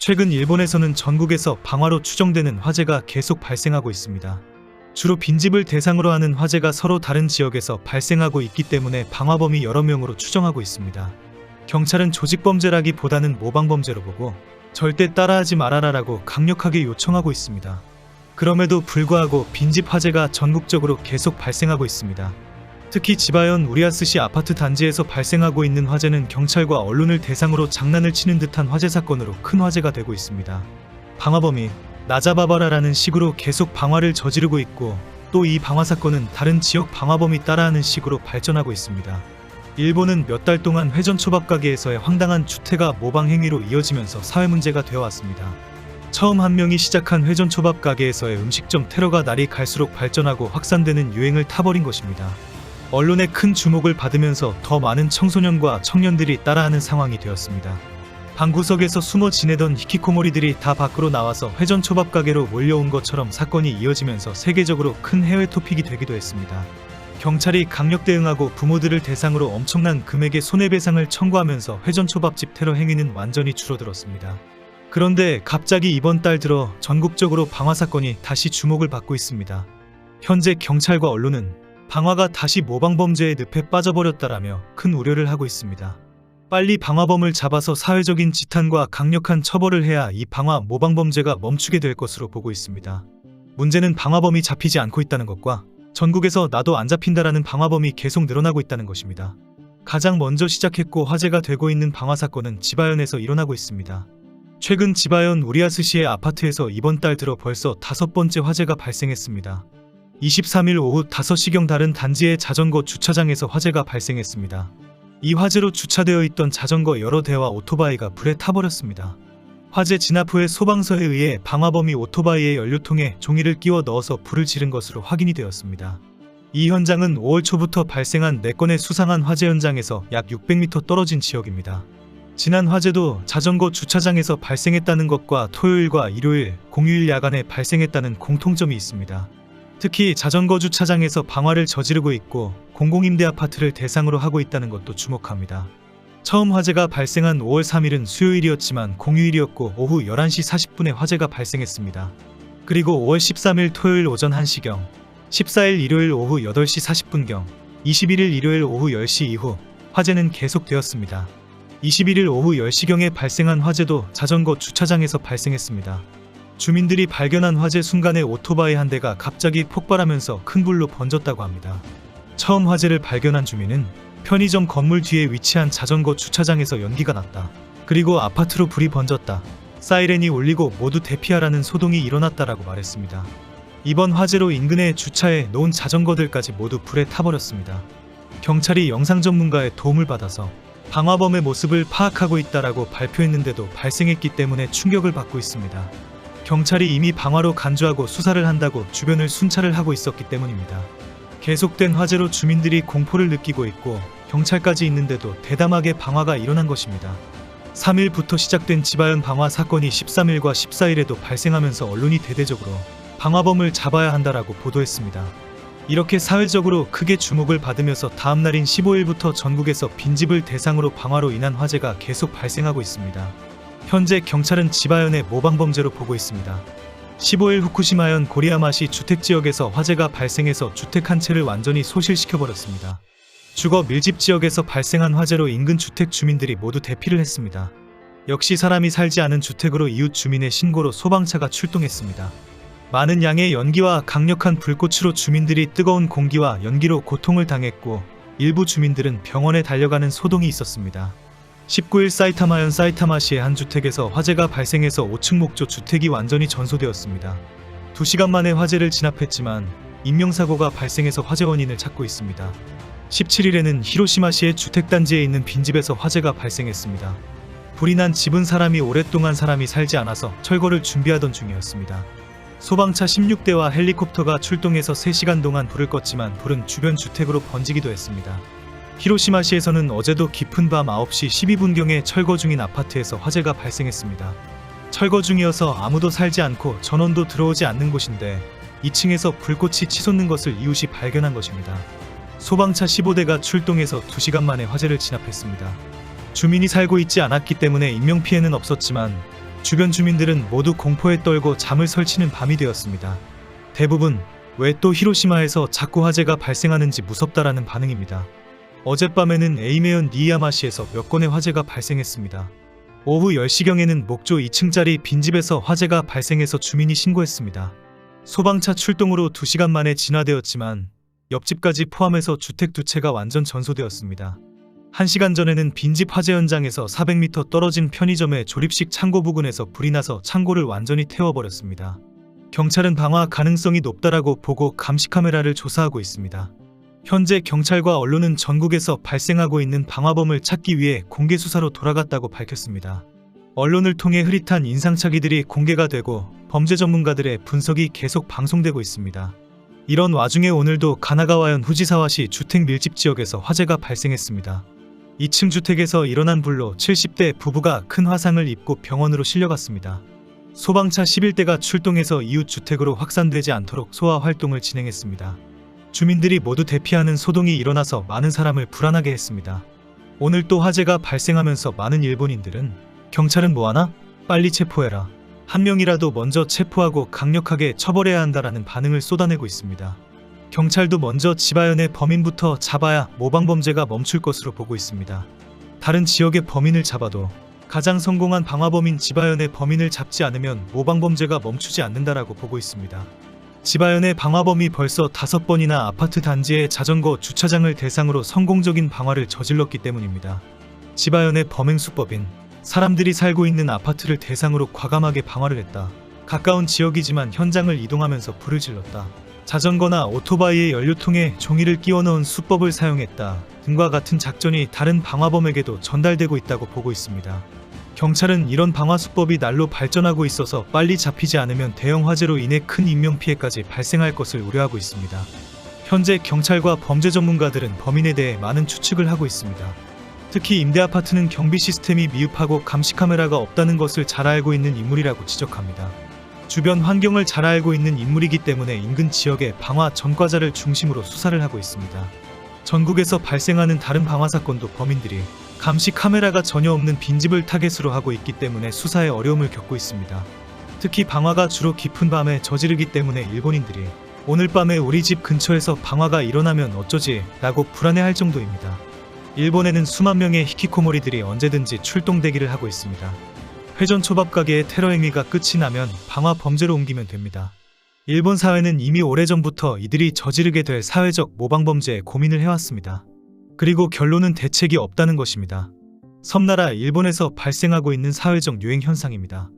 최근 일본에서는 전국에서 방화로 추정되는 화재가 계속 발생하고 있습니다. 주로 빈집을 대상으로 하는 화재가 서로 다른 지역에서 발생하고 있기 때문에 방화범이 여러 명으로 추정하고 있습니다. 경찰은 조직범죄라기보다는 모방범죄로 보고 절대 따라하지 말아라라고 강력하게 요청하고 있습니다. 그럼에도 불구하고 빈집 화재가 전국적으로 계속 발생하고 있습니다. 특히 지바현 우리아스시 아파트 단지에서 발생하고 있는 화재는 경찰과 언론을 대상으로 장난을 치는 듯한 화재 사건으로 큰 화제가 되고 있습니다. 방화범이 나 잡아봐라라는 식으로 계속 방화를 저지르고 있고, 또 이 방화 사건은 다른 지역 방화범이 따라하는 식으로 발전하고 있습니다. 일본은 몇 달 동안 회전초밥 가게에서의 황당한 추태가 모방 행위로 이어지면서 사회 문제가 되어왔습니다. 처음 한 명이 시작한 회전초밥 가게에서의 음식점 테러가 날이 갈수록 발전하고 확산되는 유행을 타버린 것입니다. 언론의 큰 주목을 받으면서 더 많은 청소년과 청년들이 따라하는 상황이 되었습니다. 방구석에서 숨어 지내던 히키코모리들이 다 밖으로 나와서 회전초밥 가게로 몰려온 것처럼 사건이 이어지면서 세계적으로 큰 해외 토픽이 되기도 했습니다. 경찰이 강력 대응하고 부모들을 대상으로 엄청난 금액의 손해배상을 청구하면서 회전초밥집 테러 행위는 완전히 줄어들었습니다. 그런데 갑자기 이번 달 들어 전국적으로 방화 사건이 다시 주목을 받고 있습니다. 현재 경찰과 언론은 방화가 다시 모방범죄의 늪에 빠져버렸다라며 큰 우려를 하고 있습니다. 빨리 방화범을 잡아서 사회적인 지탄과 강력한 처벌을 해야 이 방화 모방범죄가 멈추게 될 것으로 보고 있습니다. 문제는 방화범이 잡히지 않고 있다는 것과 전국에서 나도 안 잡힌다라는 방화범이 계속 늘어나고 있다는 것입니다. 가장 먼저 시작했고 화제가 되고 있는 방화 사건은 지바현에서 일어나고 있습니다. 최근 지바현 우리아스시의 아파트에서 이번 달 들어 벌써 5번째 화재가 발생했습니다. 23일 오후 5시경 다른 단지의 자전거 주차장에서 화재가 발생했습니다. 이 화재로 주차되어 있던 자전거 여러 대와 오토바이가 불에 타버렸습니다. 화재 진압 후에 소방서에 의해 방화범이 오토바이의 연료통에 종이를 끼워 넣어서 불을 지른 것으로 확인이 되었습니다. 이 현장은 5월 초부터 발생한 4건의 수상한 화재 현장에서 약 600m 떨어진 지역입니다. 지난 화재도 자전거 주차장에서 발생했다는 것과 토요일과 일요일, 공휴일 야간에 발생했다는 공통점이 있습니다. 특히 자전거 주차장에서 방화를 저지르고 있고 공공임대 아파트를 대상으로 하고 있다는 것도 주목합니다. 처음 화재가 발생한 5월 3일은 수요일이었지만 공휴일이었고 오후 11시 40분에 화재가 발생했습니다. 그리고 5월 13일 토요일 오전 1시경, 14일 일요일 오후 8시 40분경, 21일 일요일 오후 10시 이후 화재는 계속되었습니다. 21일 오후 10시경에 발생한 화재도 자전거 주차장에서 발생했습니다. 주민들이 발견한 화재 순간에 오토바이 한 대가 갑자기 폭발하면서 큰 불로 번졌다고 합니다. 처음 화재를 발견한 주민은 편의점 건물 뒤에 위치한 자전거 주차장에서 연기가 났다. 그리고 아파트로 불이 번졌다. 사이렌이 울리고 모두 대피하라는 소동이 일어났다라고 말했습니다. 이번 화재로 인근에 주차해 놓은 자전거들까지 모두 불에 타버렸습니다. 경찰이 영상 전문가의 도움을 받아서 방화범의 모습을 파악하고 있다라고 발표했는데도 발생했기 때문에 충격을 받고 있습니다. 경찰이 이미 방화로 간주하고 수사를 한다고 주변을 순찰을 하고 있었기 때문입니다. 계속된 화재로 주민들이 공포를 느끼고 있고 경찰까지 있는데도 대담하게 방화가 일어난 것입니다. 3일부터 시작된 지바현 방화 사건이 13일과 14일에도 발생하면서 언론이 대대적으로 방화범을 잡아야 한다라고 보도했습니다. 이렇게 사회적으로 크게 주목을 받으면서 다음날인 15일부터 전국에서 빈집을 대상으로 방화로 인한 화재가 계속 발생하고 있습니다. 현재 경찰은 지바현의 모방범죄로 보고 있습니다. 15일 후쿠시마현 고리야마시 주택지역에서 화재가 발생해서 주택 한 채를 완전히 소실시켜버렸습니다. 주거 밀집 지역에서 발생한 화재로 인근 주택 주민들이 모두 대피를 했습니다. 역시 사람이 살지 않은 주택으로 이웃 주민의 신고로 소방차가 출동했습니다. 많은 양의 연기와 강력한 불꽃으로 주민들이 뜨거운 공기와 연기로 고통을 당했고 일부 주민들은 병원에 달려가는 소동이 있었습니다. 19일 사이타마현 사이타마시의 한 주택에서 화재가 발생해서 5층 목조 주택이 완전히 전소되었습니다. 2시간 만에 화재를 진압했지만 인명사고가 발생해서 화재 원인을 찾고 있습니다. 17일에는 히로시마시의 주택단지에 있는 빈집에서 화재가 발생했습니다. 불이 난 집은 사람이 오랫동안 살지 않아서 철거를 준비하던 중이었습니다. 소방차 16대와 헬리콥터가 출동해서 3시간 동안 불을 껐지만 불은 주변 주택으로 번지기도 했습니다. 히로시마시에서는 어제도 깊은 밤 9시 12분경에 철거 중인 아파트에서 화재가 발생했습니다. 철거 중이어서 아무도 살지 않고 전원도 들어오지 않는 곳인데 2층에서 불꽃이 치솟는 것을 이웃이 발견한 것입니다. 소방차 15대가 출동해서 2시간 만에 화재를 진압했습니다. 주민이 살고 있지 않았기 때문에 인명피해는 없었지만 주변 주민들은 모두 공포에 떨고 잠을 설치는 밤이 되었습니다. 대부분 왜 또 히로시마에서 자꾸 화재가 발생하는지 무섭다라는 반응입니다. 어젯밤에는 에이메현 니이야마시에서 몇 건의 화재가 발생했습니다. 오후 10시경에는 목조 2층짜리 빈집에서 화재가 발생해서 주민이 신고했습니다. 소방차 출동으로 2시간 만에 진화되었지만 옆집까지 포함해서 주택 2채가 완전 전소되었습니다. 1시간 전에는 빈집 화재 현장에서 400m 떨어진 편의점의 조립식 창고 부근에서 불이 나서 창고를 완전히 태워버렸습니다. 경찰은 방화 가능성이 높다라고 보고 감시 카메라를 조사하고 있습니다. 현재 경찰과 언론은 전국에서 발생하고 있는 방화범을 찾기 위해 공개 수사로 돌아갔다고 밝혔습니다. 언론을 통해 흐릿한 인상착의들이 공개가 되고 범죄 전문가들의 분석이 계속 방송되고 있습니다. 이런 와중에 오늘도 가나가와현 후지사와시 주택 밀집 지역에서 화재가 발생했습니다. 2층 주택에서 일어난 불로 70대 부부가 큰 화상을 입고 병원으로 실려갔습니다. 소방차 11대가 출동해서 이웃 주택으로 확산되지 않도록 소화 활동을 진행했습니다. 주민들이 모두 대피하는 소동이 일어나서 많은 사람을 불안하게 했습니다. 오늘 또 화재가 발생하면서 많은 일본인들은 경찰은 뭐하나? 빨리 체포해라. 한 명이라도 먼저 체포하고 강력하게 처벌해야 한다라는 반응을 쏟아내고 있습니다. 경찰도 먼저 지바현의 범인부터 잡아야 모방범죄가 멈출 것으로 보고 있습니다. 다른 지역의 범인을 잡아도 가장 성공한 방화범인 지바현의 범인을 잡지 않으면 모방범죄가 멈추지 않는다라고 보고 있습니다. 지바현의 방화범이 벌써 5번이나 아파트 단지의 자전거 주차장을 대상으로 성공적인 방화를 저질렀기 때문입니다. 지바현의 범행 수법인 사람들이 살고 있는 아파트를 대상으로 과감하게 방화를 했다. 가까운 지역이지만 현장을 이동하면서 불을 질렀다. 자전거나 오토바이의 연료통에 종이를 끼워 넣은 수법을 사용했다. 등과 같은 작전이 다른 방화범에게도 전달되고 있다고 보고 있습니다. 경찰은 이런 방화 수법이 날로 발전하고 있어서 빨리 잡히지 않으면 대형 화재로 인해 큰 인명피해까지 발생할 것을 우려하고 있습니다. 현재 경찰과 범죄 전문가들은 범인에 대해 많은 추측을 하고 있습니다. 특히 임대아파트는 경비 시스템이 미흡하고 감시 카메라가 없다는 것을 잘 알고 있는 인물이라고 지적합니다. 주변 환경을 잘 알고 있는 인물이기 때문에 인근 지역의 방화 전과자를 중심으로 수사를 하고 있습니다. 전국에서 발생하는 다른 방화 사건도 범인들이 감시 카메라가 전혀 없는 빈집을 타겟으로 하고 있기 때문에 수사에 어려움을 겪고 있습니다. 특히 방화가 주로 깊은 밤에 저지르기 때문에 일본인들이 오늘 밤에 우리 집 근처에서 방화가 일어나면 어쩌지? 라고 불안해할 정도입니다. 일본에는 수만 명의 히키코모리들이 언제든지 출동 대기를 하고 있습니다. 회전 초밥 가게의 테러 행위가 끝이 나면 방화 범죄로 옮기면 됩니다. 일본 사회는 이미 오래전부터 이들이 저지르게 될 사회적 모방범죄에 고민을 해왔습니다. 그리고 결론은 대책이 없다는 것입니다. 섬나라 일본에서 발생하고 있는 사회적 유행 현상입니다.